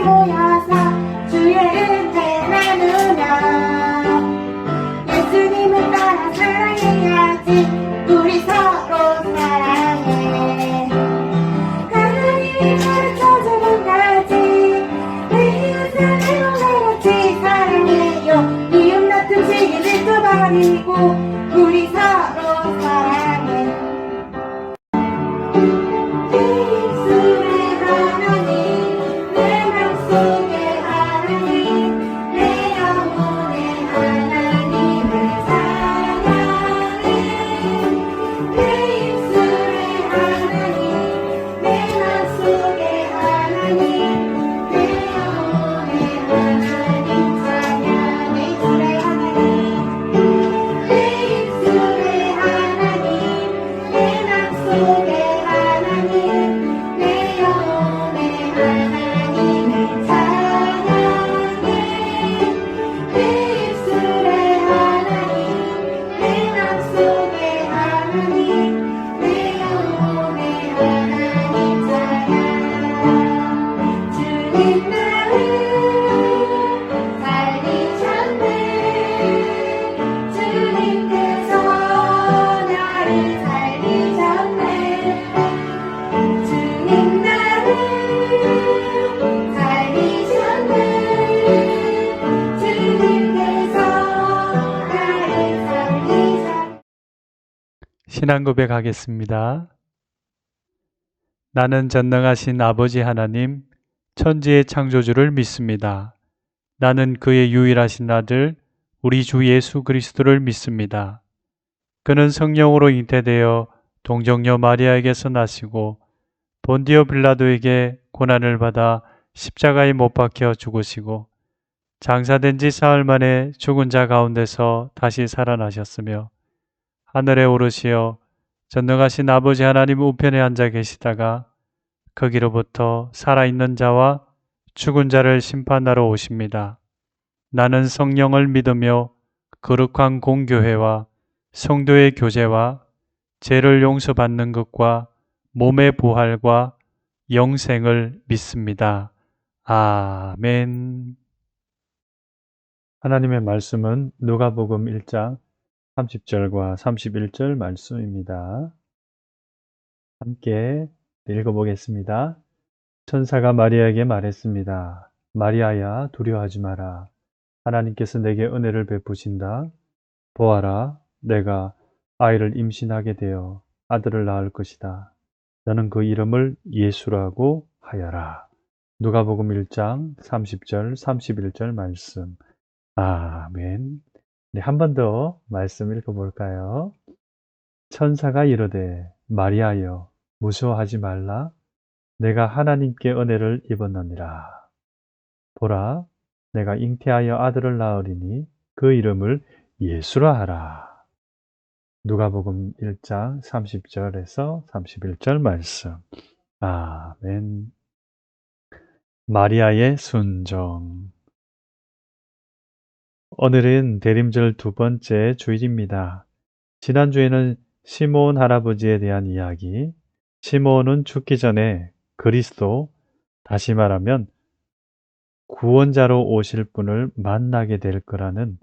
모여서 주의 은혜 나누며 예수님을 따라 사랑해야지. 우리 서로 사랑해. 하나님이 가르쳐주는 가지 내 인생을 같이 사랑해요. 미움 같은 시기를 뚫어버리고 우리 서로 사랑해. 내 입술에 하나님, 내 맘속에 하나님, 내 영혼에 하나님을 사랑해. 내 입술에 하나님, 내 맘속에 하나님, 내 영혼에 하나님 사랑해. 내 입술에 하나님, 내 입술에 하나님, 내 맘속에 하나님, 내 영혼에 하나님을 사랑해. 내 입술에 하나님, 내 맘속에 하나님, 내 영혼에 하나님 사랑해. 주님 나를 살리셨네. 주님께서 나를 살리셨네. 주님 나를 살리셨네. 주님께서 나를 살리셨네. 신앙 고백하겠습니다. 나는 전능하신 아버지 하나님, 천지의 창조주를 믿습니다. 나는 그의 유일하신 아들, 우리 주 예수 그리스도를 믿습니다. 그는 성령으로 잉태되어 동정녀 마리아에게서 나시고 본디오 빌라도에게 고난을 받아 십자가에 못 박혀 죽으시고 장사된 지 사흘 만에 죽은 자 가운데서 다시 살아나셨으며 하늘에 오르시어 전능하신 아버지 하나님 우편에 앉아 계시다가 거기로부터 살아있는 자와 죽은 자를 심판하러 오십니다. 나는 성령을 믿으며 거룩한 공교회와 성도의 교제와 죄를 용서받는 것과 몸의 부활과 영생을 믿습니다. 아멘. 하나님의 말씀은 누가복음 1장 30절과 31절 말씀입니다. 함께 읽어보겠습니다. 천사가 마리아에게 말했습니다. 마리아야, 두려워하지 마라. 하나님께서 내게 은혜를 베푸신다. 보아라, 내가 아이를 임신하게 되어 아들을 낳을 것이다. 너는 그 이름을 예수라고 하여라. 누가복음 1장 30절, 31절 말씀. 아멘. 네, 한 번 더 말씀 읽어볼까요? 천사가 이르되 마리아여, 무서워하지 말라. 내가 하나님께 은혜를 입었느니라. 보라, 내가 잉태하여 아들을 낳으리니 그 이름을 예수라 하라. 누가복음 1장 30절에서 31절 말씀. 아멘. 마리아의 순종. 오늘은 대림절 두 번째 주일입니다. 지난주에는 시므온 할아버지에 대한 이야기, 시므온은 죽기 전에 그리스도, 다시 말하면 구원자로 오실 분을 만나게 될 거라는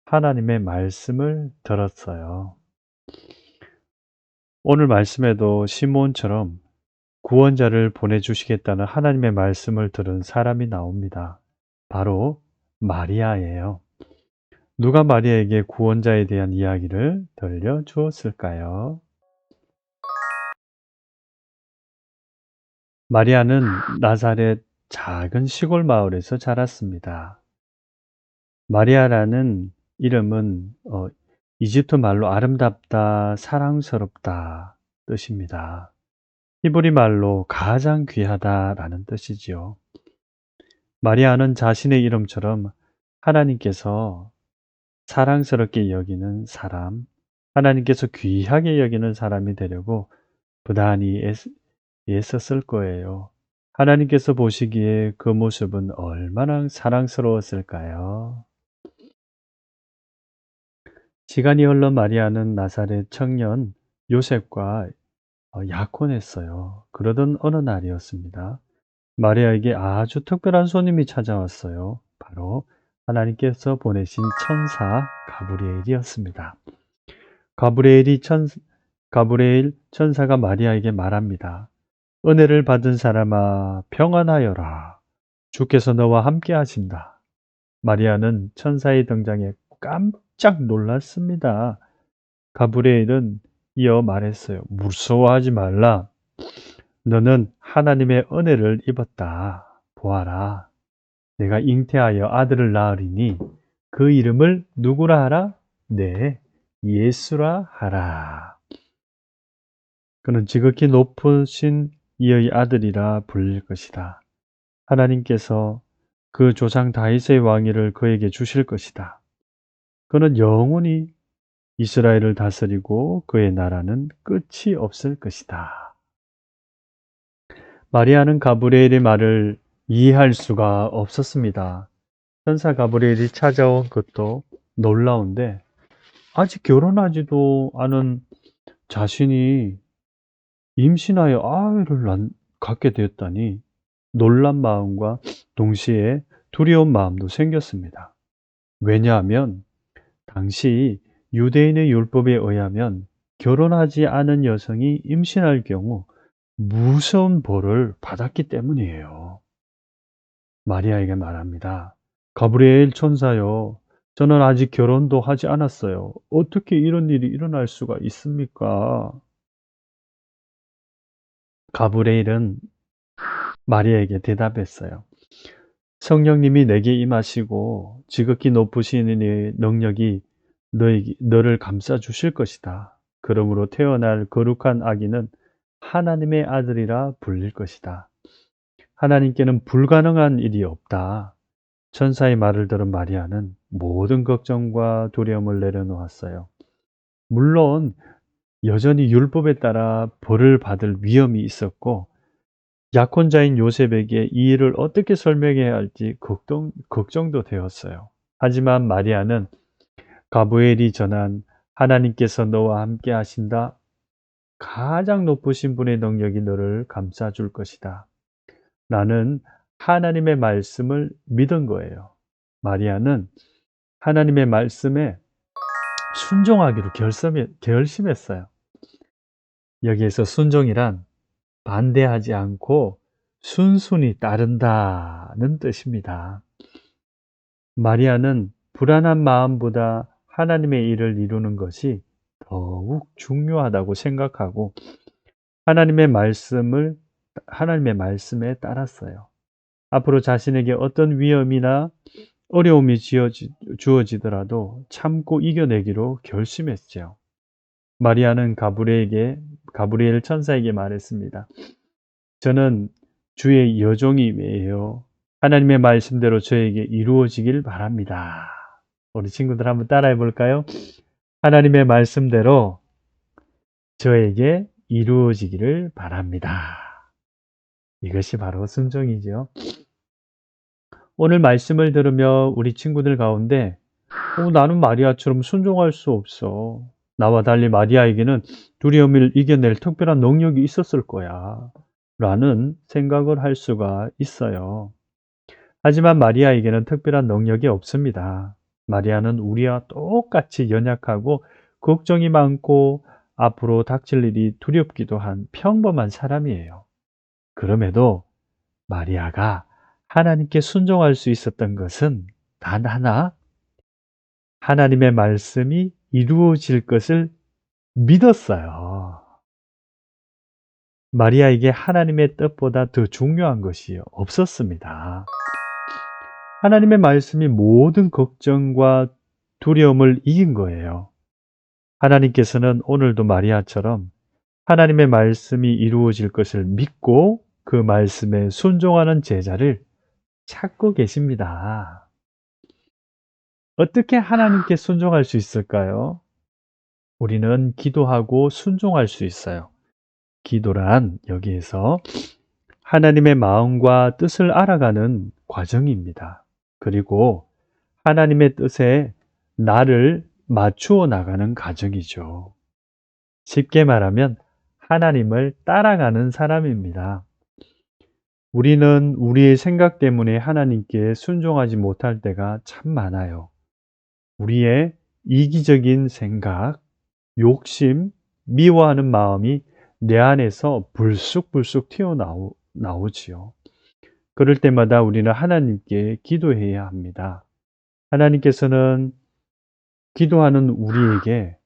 하나님의 말씀을 들었어요. 오늘 말씀에도 시므온처럼 구원자를 보내주시겠다는 하나님의 말씀을 들은 사람이 나옵니다. 바로 마리아예요. 누가 마리아에게 구원자에 대한 이야기를 들려주었을까요? 마리아는 나사렛 작은 시골 마을에서 자랐습니다. 마리아라는 이름은 이집트 말로 아름답다, 사랑스럽다 뜻입니다. 히브리 말로 가장 귀하다라는 뜻이지요. 마리아는 자신의 이름처럼 하나님께서 사랑스럽게 여기는 사람, 하나님께서 귀하게 여기는 사람이 되려고 부단히 애썼을 거예요. 하나님께서 보시기에 그 모습은 얼마나 사랑스러웠을까요? 시간이 흘러 마리아는 나사렛 청년 요셉과 약혼했어요. 그러던 어느 날이었습니다. 마리아에게 아주 특별한 손님이 찾아왔어요. 바로 하나님께서 보내신 천사 가브리엘이었습니다. 가브리엘 천사가 마리아에게 말합니다. 은혜를 받은 사람아, 평안하여라. 주께서 너와 함께 하신다. 마리아는 천사의 등장에 깜짝 놀랐습니다. 가브리엘은 이어 말했어요. 무서워하지 말라. 너는 하나님의 은혜를 입었다. 보아라. 내가 잉태하여 아들을 낳으리니 그 이름을 누구라 하라? 네, 예수라 하라. 그는 지극히 높으신 이의 아들이라 불릴 것이다. 하나님께서 그 조상 다윗의 왕위를 그에게 주실 것이다. 그는 영원히 이스라엘을 다스리고 그의 나라는 끝이 없을 것이다. 마리아는 가브리엘의 말을 이해할 수가 없었습니다. 천사 가브리엘이 찾아온 것도 놀라운데 아직 결혼하지도 않은 자신이 임신하여 아이를 갖게 되었다니 놀란 마음과 동시에 두려운 마음도 생겼습니다. 왜냐하면 당시 유대인의 율법에 의하면 결혼하지 않은 여성이 임신할 경우 무서운 벌을 받았기 때문이에요. 마리아에게 말합니다. 가브리엘 천사요, 저는 아직 결혼도 하지 않았어요. 어떻게 이런 일이 일어날 수가 있습니까? 가브리엘은 마리아에게 대답했어요. 성령님이 내게 임하시고 지극히 높으신 이의 능력이 너를 감싸 주실 것이다. 그러므로 태어날 거룩한 아기는 하나님의 아들이라 불릴 것이다. 하나님께는 불가능한 일이 없다. 천사의 말을 들은 마리아는 모든 걱정과 두려움을 내려놓았어요. 물론 여전히 율법에 따라 벌을 받을 위험이 있었고 약혼자인 요셉에게 이 일을 어떻게 설명해야 할지 걱정도 되었어요. 하지만 마리아는 가브리엘이 전한 하나님께서 너와 함께 하신다. 가장 높으신 분의 능력이 너를 감싸줄 것이다. 나는 하나님의 말씀을 믿은 거예요. 마리아는 하나님의 말씀에 순종하기로 결심했어요. 여기에서 순종이란 반대하지 않고 순순히 따른다는 뜻입니다. 마리아는 불안한 마음보다 하나님의 일을 이루는 것이 더욱 중요하다고 생각하고 하나님의 말씀에 따랐어요. 앞으로 자신에게 어떤 위험이나 어려움이 주어지더라도 참고 이겨내기로 결심했죠. 마리아는 가브리엘 천사에게 말했습니다. 저는 주의 여종이에요. 하나님의 말씀대로 저에게 이루어지길 바랍니다. 우리 친구들 한번 따라해 볼까요? 하나님의 말씀대로 저에게 이루어지기를 바랍니다. 이것이 바로 순종이죠. 오늘 말씀을 들으며 우리 친구들 가운데 나는 마리아처럼 순종할 수 없어. 나와 달리 마리아에게는 두려움을 이겨낼 특별한 능력이 있었을 거야. 라는 생각을 할 수가 있어요. 하지만 마리아에게는 특별한 능력이 없습니다. 마리아는 우리와 똑같이 연약하고 걱정이 많고 앞으로 닥칠 일이 두렵기도 한 평범한 사람이에요. 그럼에도 마리아가 하나님께 순종할 수 있었던 것은 단 하나, 하나님의 말씀이 이루어질 것을 믿었어요. 마리아에게 하나님의 뜻보다 더 중요한 것이 없었습니다. 하나님의 말씀이 모든 걱정과 두려움을 이긴 거예요. 하나님께서는 오늘도 마리아처럼 하나님의 말씀이 이루어질 것을 믿고 그 말씀에 순종하는 제자를 찾고 계십니다. 어떻게 하나님께 순종할 수 있을까요? 우리는 기도하고 순종할 수 있어요. 기도란 여기에서 하나님의 마음과 뜻을 알아가는 과정입니다. 그리고 하나님의 뜻에 나를 맞추어 나가는 과정이죠. 쉽게 말하면 하나님을 따라가는 사람입니다. 우리는 우리의 생각 때문에 하나님께 순종하지 못할 때가 참 많아요. 우리의 이기적인 생각, 욕심, 미워하는 마음이 내 안에서 불쑥불쑥 튀어나오지요. 그럴 때마다 우리는 하나님께 기도해야 합니다. 하나님께서는 기도하는 우리에게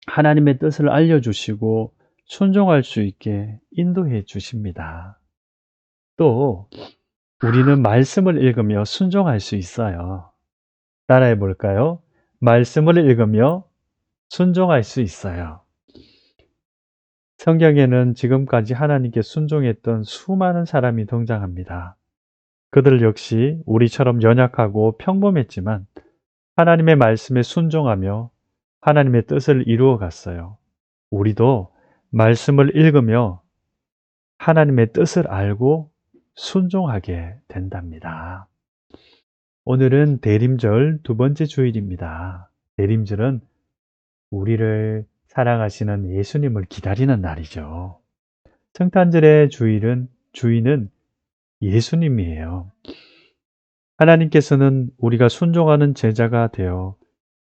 하나님의 뜻을 알려주시고 순종할 수 있게 인도해 주십니다. 또 우리는 말씀을 읽으며 순종할 수 있어요. 따라해 볼까요? 말씀을 읽으며 순종할 수 있어요. 성경에는 지금까지 하나님께 순종했던 수많은 사람이 등장합니다. 그들 역시 우리처럼 연약하고 평범했지만 하나님의 말씀에 순종하며 하나님의 뜻을 이루어 갔어요. 우리도 말씀을 읽으며 하나님의 뜻을 알고 순종하게 된답니다. 오늘은 대림절 두 번째 주일입니다. 대림절은 우리를 사랑하시는 예수님을 기다리는 날이죠. 성탄절의 주인은 예수님이에요. 하나님께서는 우리가 순종하는 제자가 되어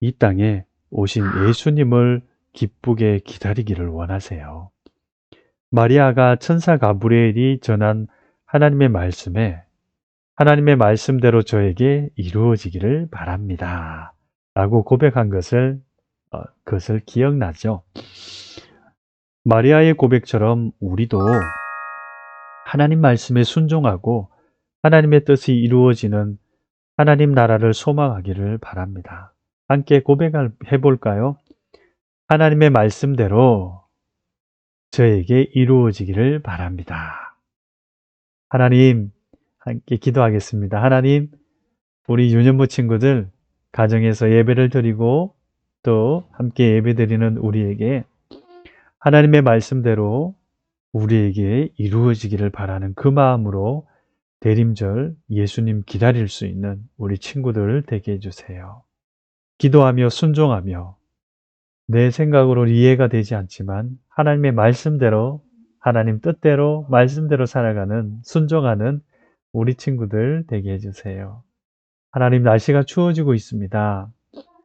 이 땅에 오신 예수님을 기쁘게 기다리기를 원하세요. 마리아가 천사 가브리엘이 전한 하나님의 말씀에 하나님의 말씀대로 저에게 이루어지기를 바랍니다. 라고 고백한 그것을 기억나죠? 마리아의 고백처럼 우리도 하나님 말씀에 순종하고 하나님의 뜻이 이루어지는 하나님 나라를 소망하기를 바랍니다. 함께 고백해 볼까요? 하나님의 말씀대로 저에게 이루어지기를 바랍니다. 하나님, 함께 기도하겠습니다. 하나님, 우리 유년부 친구들 가정에서 예배를 드리고 또 함께 예배드리는 우리에게 하나님의 말씀대로 우리에게 이루어지기를 바라는 그 마음으로 대림절 예수님 기다릴 수 있는 우리 친구들 되게 해주세요. 기도하며 순종하며 내 생각으로 이해가 되지 않지만 하나님의 말씀대로 하나님 뜻대로 말씀대로 살아가는 순종하는 우리 친구들 되게 해주세요. 하나님 날씨가 추워지고 있습니다.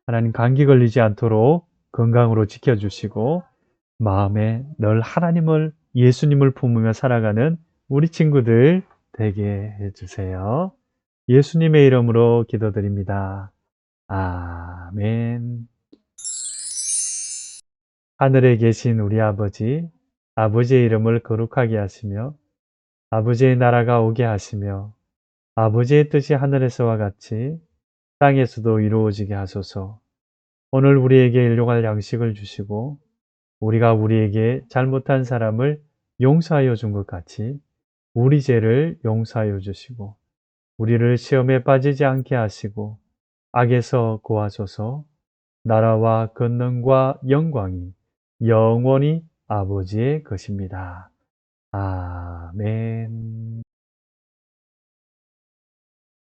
하나님 감기 걸리지 않도록 건강으로 지켜주시고 마음에 늘 예수님을 품으며 살아가는 우리 친구들 되게 해주세요. 예수님의 이름으로 기도드립니다. 아멘. 하늘에 계신 우리 아버지, 아버지의 이름을 거룩하게 하시며 아버지의 나라가 오게 하시며 아버지의 뜻이 하늘에서와 같이 땅에서도 이루어지게 하소서. 오늘 우리에게 일용할 양식을 주시고 우리가 우리에게 잘못한 사람을 용서하여 준 것 같이 우리 죄를 용서하여 주시고 우리를 시험에 빠지지 않게 하시고 악에서 구하소서. 나라와 권능과 영광이 영원히 아버지의 것입니다. 아멘.